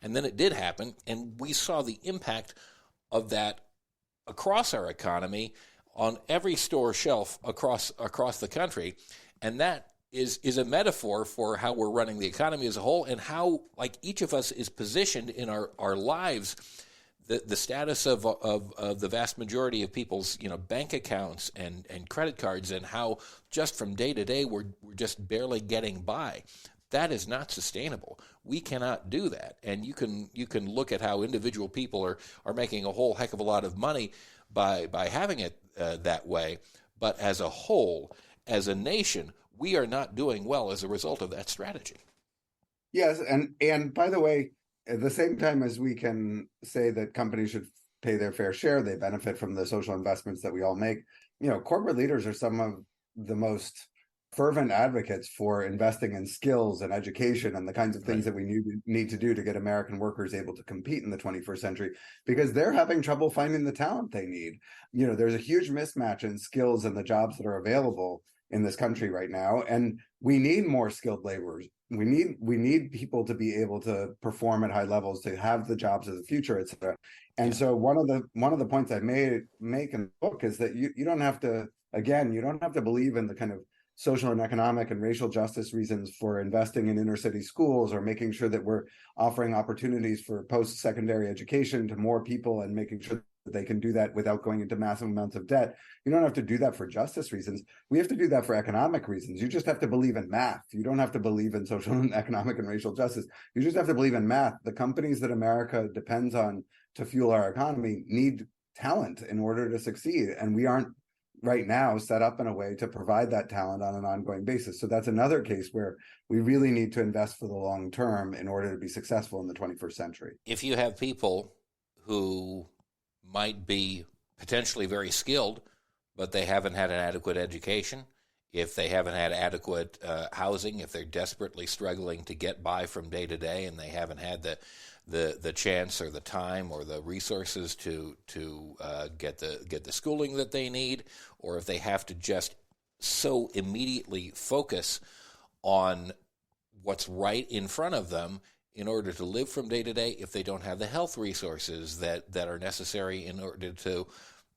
And then it did happen, and we saw the impact of that across our economy on every store shelf across the country. And that is a metaphor for how we're running the economy as a whole, and how, like, each of us is positioned in our lives. The status of the vast majority of people's bank accounts and credit cards, and how just from day to day we're just barely getting by. That is not sustainable. We cannot do that. And you can look at how individual people are making a whole heck of a lot of money by having it that way. But as a whole, as a nation, we are not doing well as a result of that strategy. Yes, and by the way, at the same time as we can say that companies should pay their fair share, they benefit from the social investments that we all make. Corporate leaders are some of the most fervent advocates for investing in skills and education and the kinds of things that we need to do to get American workers able to compete in the 21st century, because they're having trouble finding the talent they need. There's a huge mismatch in skills and the jobs that are available in this country right now, and we need more skilled laborers. We need people to be able to perform at high levels, to have the jobs of the future, et cetera. And so one of the points I make in the book is that you don't have to believe in the kind of social and economic and racial justice reasons for investing in inner city schools, or making sure that we're offering opportunities for post-secondary education to more people, and making sure that they can do that without going into massive amounts of debt. You don't have to do that for justice reasons. We have to do that for economic reasons. You just have to believe in math. You don't have to believe in social and economic and racial justice. You just have to believe in math. The companies that America depends on to fuel our economy need talent in order to succeed. And we aren't right now set up in a way to provide that talent on an ongoing basis. So that's another case where we really need to invest for the long term in order to be successful in the 21st century. If you have people who might be potentially very skilled, but they haven't had an adequate education, if they haven't had adequate housing, if they're desperately struggling to get by from day to day, and they haven't had the chance or the time or the resources to get the schooling that they need, or if they have to just so immediately focus on what's right in front of them in order to live from day to day, if they don't have the health resources that are necessary in order to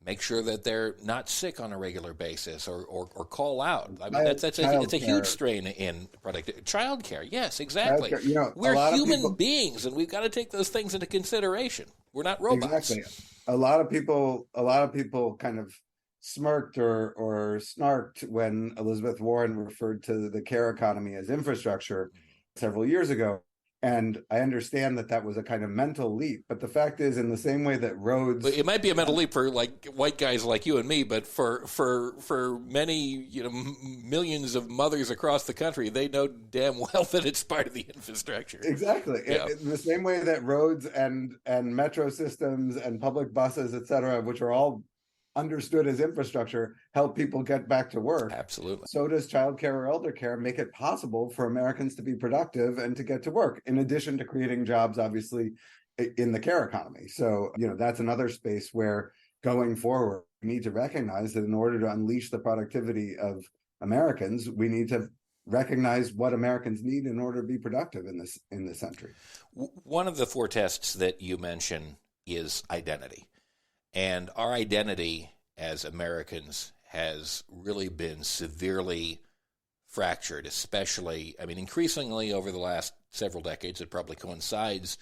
make sure that they're not sick on a regular basis, or call out. I mean, it's a huge strain in productivity. Childcare, yes, exactly. We're human beings, and we've got to take those things into consideration. We're not robots. Exactly. A lot of people kind of smirked or snarked when Elizabeth Warren referred to the care economy as infrastructure several years ago. And I understand that was a kind of mental leap, but the fact is, in the same way that roads, it might be a mental leap for like white guys like you and me, but for many millions of mothers across the country, they know damn well that it's part of the infrastructure. Exactly. Yeah. In the same way that roads and metro systems and public buses, et cetera, which are all understood as infrastructure, help people get back to work. Absolutely. So does childcare or elder care make it possible for Americans to be productive and to get to work, in addition to creating jobs, obviously, in the care economy. So, that's another space where going forward, we need to recognize that in order to unleash the productivity of Americans, we need to recognize what Americans need in order to be productive in this century. One of the four tests that you mention is identity. And our identity as Americans has really been severely fractured, especially, increasingly over the last several decades. It probably coincides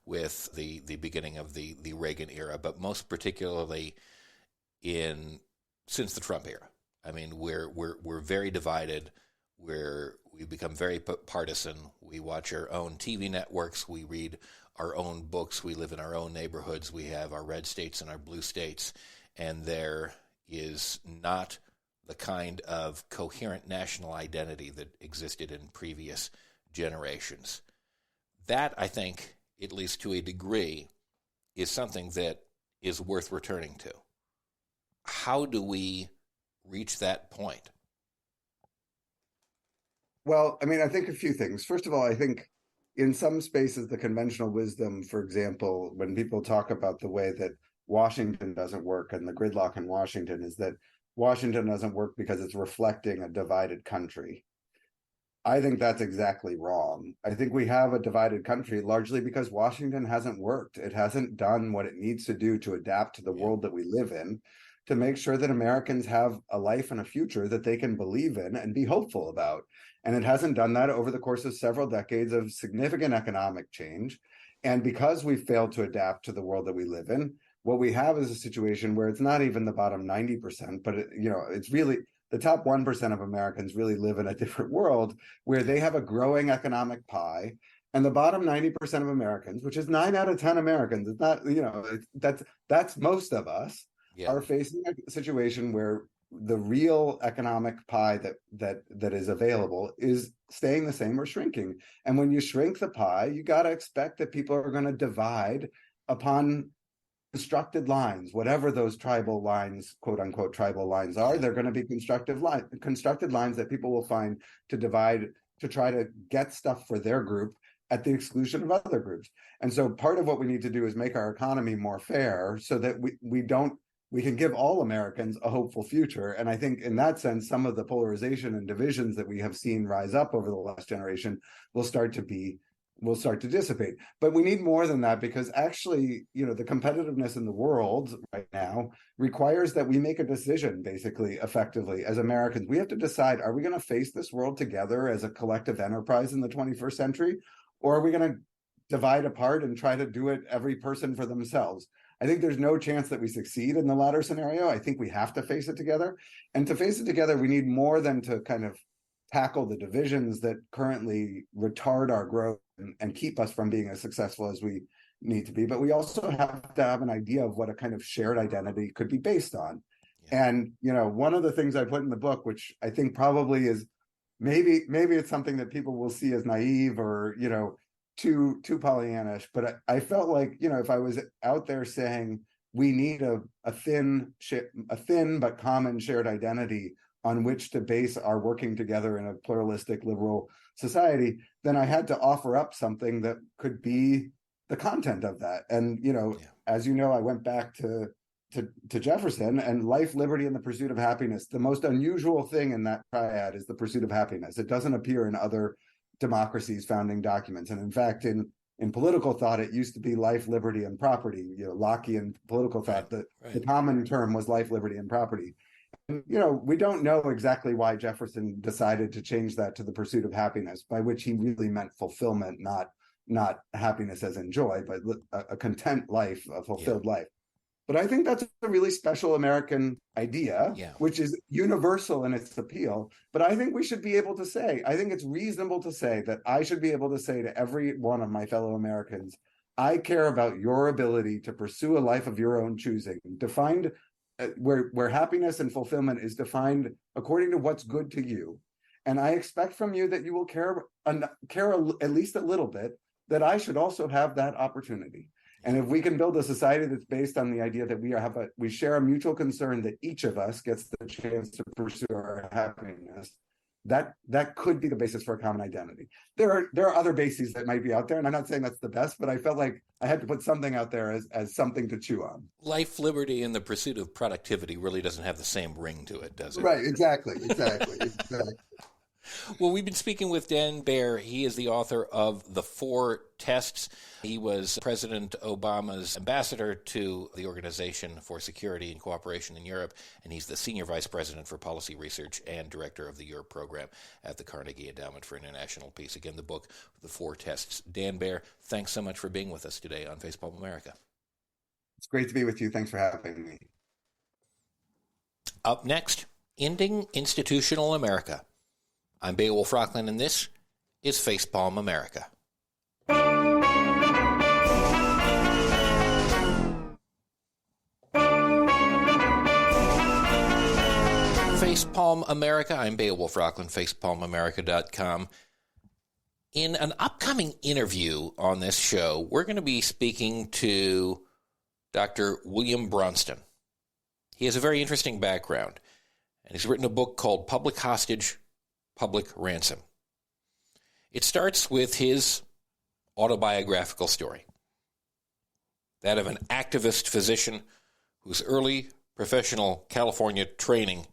with the beginning of the Reagan era, but most particularly since the Trump era. We're very divided. We've become very partisan. We watch our own TV networks. We read our own books. We live in our own neighborhoods. We have our red states and our blue states. And there is not the kind of coherent national identity that existed in previous generations. That, I think, at least to a degree, is something that is worth returning to. How do we reach that point? Well, I think a few things. First of all, I think in some spaces, the conventional wisdom, for example, when people talk about the way that Washington doesn't work and the gridlock in Washington, is that Washington doesn't work because it's reflecting a divided country. I think that's exactly wrong. I think we have a divided country largely because Washington hasn't worked. It hasn't done what it needs to do to adapt to the world that we live in, to make sure that Americans have a life and a future that they can believe in and be hopeful about. And it hasn't done that over the course of several decades of significant economic change. And because we've failed to adapt to the world that we live in, what we have is a situation where it's not even the bottom 90%, but it's really the top 1% of Americans really live in a different world where they have a growing economic pie. And the bottom 90% of Americans, which is 9 out of 10 Americans, it's not, that's most of us, are facing a situation where the real economic pie that is available is staying the same or shrinking. And when you shrink the pie, you got to expect that people are going to divide upon constructed lines, whatever those tribal lines, quote unquote tribal lines are. They're going to be constructed lines that people will find to divide, to try to get stuff for their group at the exclusion of other groups. And so part of what we need to do is make our economy more fair so that we can give all Americans a hopeful future. And I think in that sense, some of the polarization and divisions that we have seen rise up over the last generation will start to dissipate. But we need more than that, because actually, the competitiveness in the world right now requires that we make a decision, basically, effectively, as Americans. We have to decide, are we going to face this world together as a collective enterprise in the 21st century? Or are we going to divide apart and try to do it every person for themselves? I think there's no chance that we succeed in the latter scenario. I think we have to face it together. And to face it together, we need more than to kind of tackle the divisions that currently retard our growth and keep us from being as successful as we need to be. But we also have to have an idea of what a kind of shared identity could be based on. And, one of the things I put in the book, which I think probably is maybe it's something that people will see as naive or, too Pollyannish, but I felt like, if I was out there saying we need a thin but common shared identity on which to base our working together in a pluralistic liberal society, then I had to offer up something that could be the content of that. And, as you know, I went back to Jefferson, and life, liberty, and the pursuit of happiness. The most unusual thing in that triad is the pursuit of happiness. It doesn't appear in other democracies' founding documents. And in fact, in political thought, it used to be life, liberty, and property. Lockean political thought, the common term was life, liberty, and property. We don't know exactly why Jefferson decided to change that to the pursuit of happiness, by which he really meant fulfillment, not happiness as in joy, but a content life, a fulfilled life. But I think that's a really special American idea, which is universal in its appeal. But I think we should be able to say, I think it's reasonable to say that I should be able to say to every one of my fellow Americans, I care about your ability to pursue a life of your own choosing, defined where happiness and fulfillment is defined according to what's good to you. And I expect from you that you will care at least a little bit, that I should also have that opportunity. And if we can build a society that's based on the idea that we share a mutual concern that each of us gets the chance to pursue our happiness, that could be the basis for a common identity. There are other bases that might be out there, and I'm not saying that's the best, but I felt like I had to put something out there as something to chew on. Life, liberty, and the pursuit of productivity really doesn't have the same ring to it, does it? Right, exactly. Well, we've been speaking with Dan Baer. He is the author of The Four Tests. He was President Obama's ambassador to the Organization for Security and Cooperation in Europe, and he's the Senior Vice President for Policy Research and Director of the Europe Program at the Carnegie Endowment for International Peace. Again, the book, The Four Tests. Dan Baer, thanks so much for being with us today on Facepalm America. It's great to be with you. Thanks for having me. Up next, Ending Institutional America. I'm Beowulf Rockland, and this is Facepalm America. Facepalm America. I'm Beowulf Rockland, facepalmamerica.com. In an upcoming interview on this show, we're going to be speaking to Dr. William Bronston. He has a very interesting background, and he's written a book called Public Hostage, Public Ransom. It starts with his autobiographical story, that of an activist physician whose early professional California training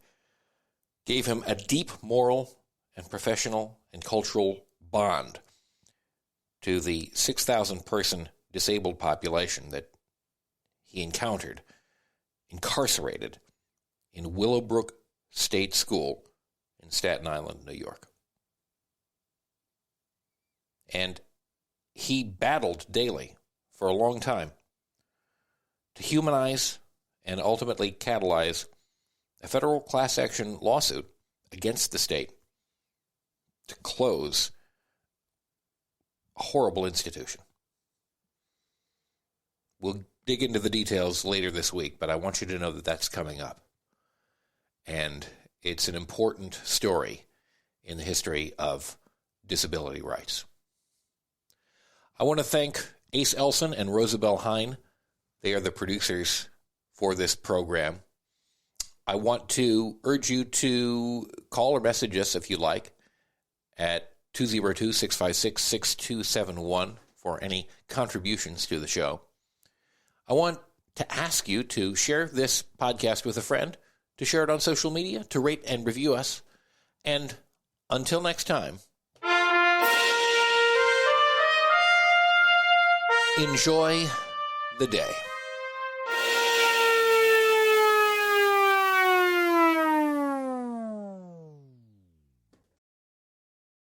gave him a deep moral and professional and cultural bond to the 6,000 person disabled population that he encountered, incarcerated in Willowbrook State School in Staten Island, New York. And he battled daily for a long time to humanize and ultimately catalyze a federal class action lawsuit against the state to close a horrible institution. We'll dig into the details later this week, but I want you to know that that's coming up. And it's an important story in the history of disability rights. I want to thank Ace Elson and Rosabelle Hine. They are the producers for this program. I want to urge you to call or message us if you like at 202-656-6271 for any contributions to the show. I want to ask you to share this podcast with a friend, to share it on social media, to rate and review us. And until next time, enjoy the day.